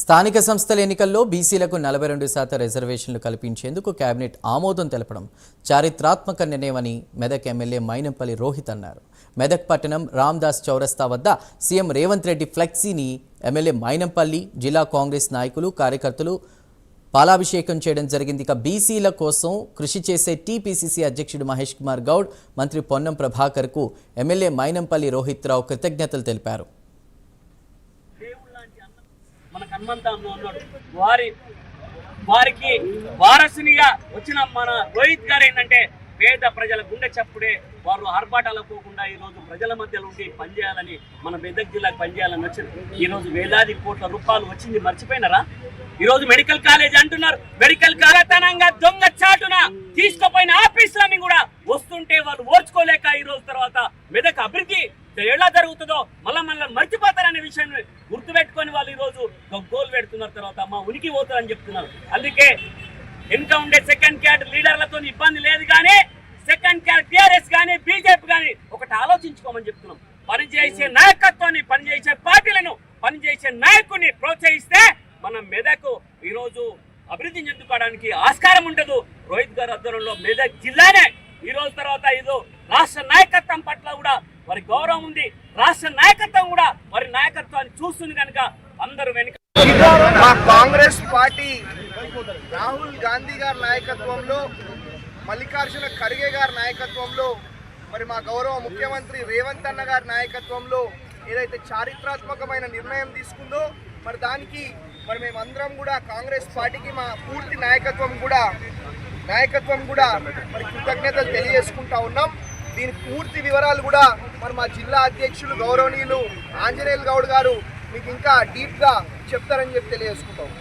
స్థానిక సంస్థల ఎన్నికల్లో బీసీలకు 42% రిజర్వేషన్లు కల్పించేందుకు కేబినెట్ ఆమోదం తెలపడం చారిత్రాత్మక నిర్ణయమని మెదక్ ఎమ్మెల్యే మైనంపల్లి రోహిత్ అన్నారు. మెదక్ పట్టణం రామ్దాస్ చౌరస్తా వద్ద సీఎం రేవంత్ రెడ్డి ఫ్లెక్సీని ఎమ్మెల్యే మైనంపల్లి జిల్లా కాంగ్రెస్ నాయకులు కార్యకర్తలు పాలాభిషేకం చేయడం జరిగింది. ఇక బీసీల కోసం కృషి చేసే టీపీసీసీ అధ్యక్షుడు మహేష్ కుమార్ గౌడ్, మంత్రి పొన్నం ప్రభాకర్కు ఎమ్మెల్యే మైనంపల్లి రోహిత్ రావు కృతజ్ఞతలు తెలిపారు. మన హనుమంతంలో ఉన్నాడు. వారికి వారసునిగా వచ్చిన మన రోహిత్ గారు ఏంటంటే పేద ప్రజల గుండె చప్పుడే వారు ఆర్భాటాలకు పోకుండా ఈరోజు ప్రజల మధ్యలో ఉండి పనిచేయాలని మన మెదక్ జిల్లాకు పనిచేయాలని వచ్చింది. ఈరోజు వేలాది కోట్ల రూపాయలు వచ్చింది మర్చిపోయినారా? ఈరోజు మెడికల్ కాలేజ్ అంటున్నారు. మెడికల్ కాలతనంగా దొంగ చాటున తీసుకుపోయిన ఆఫీసులన్నీ కూడా వస్తుంటే వాళ్ళు ఓర్చుకోలేక ఈ రోజు తర్వాత మెదక్ అభివృద్ధి ఎలా జరుగుతుందో మళ్ళీ మర్చిపోతారనే విషయాన్ని గుర్తుపెట్టుకొని వాళ్ళు ఈ రోజు గోల్ పెడుతున్నారు. తర్వాత మా ఉనికి పోతారని చెప్తున్నారు. అందుకే వెనుక ఉండే సెకండ్ క్యాడర్ లీడర్లతో ఇబ్బంది లేదు, కానీ సెకండ్ క్యాడర్ టీఆర్ఎస్ కానీ బీజేపీ కానీ ఒకటి ఆలోచించుకోమని చెప్తున్నాం. పనిచేసే నాయకత్వాన్ని, పనిచేసే పార్టీలను, పనిచేసే నాయకుడిని ప్రోత్సహిస్తే మన మెదక్ ఈరోజు అభివృద్ధి చెందుకోవడానికి ఆస్కారం ఉండదు. రోహిత్ గారి ఆధ్వర్యంలో మెదక్ జిల్లానే ఈ రోజు తర్వాత ఇదో రాష్ట్ర నాయకత్వం పట్ల కూడా వారి గౌరవం ఉంది. రాష్ట్ర నాయకత్వం కూడా వారి నాయకత్వాన్ని చూస్తుంది కనుక అందరూ వెనుక మా కాంగ్రెస్ పార్టీ రాహుల్ గాంధీ గారి నాయకత్వంలో, మల్లికార్జున ఖర్గే గారి నాయకత్వంలో, మరి మా గౌరవ ముఖ్యమంత్రి రేవంత్ అన్న గారి నాయకత్వంలో ఏదైతే చారిత్రాత్మకమైన నిర్ణయం తీసుకుందో మరి దానికి మరి మేమందరం కూడా కాంగ్రెస్ పార్టీకి మా పూర్తి నాయకత్వం కూడా మరి కృతజ్ఞతలు తెలియజేసుకుంటా ఉన్నాం. దీని పూర్తి వివరాలు కూడా మరి మా జిల్లా అధ్యక్షులు గౌరవనీయులు ఆంజనేయులు గౌడ్ గారు మీకు ఇంకా డీప్గా చెప్తారని చెప్పి తెలియజేసుకుంటాం.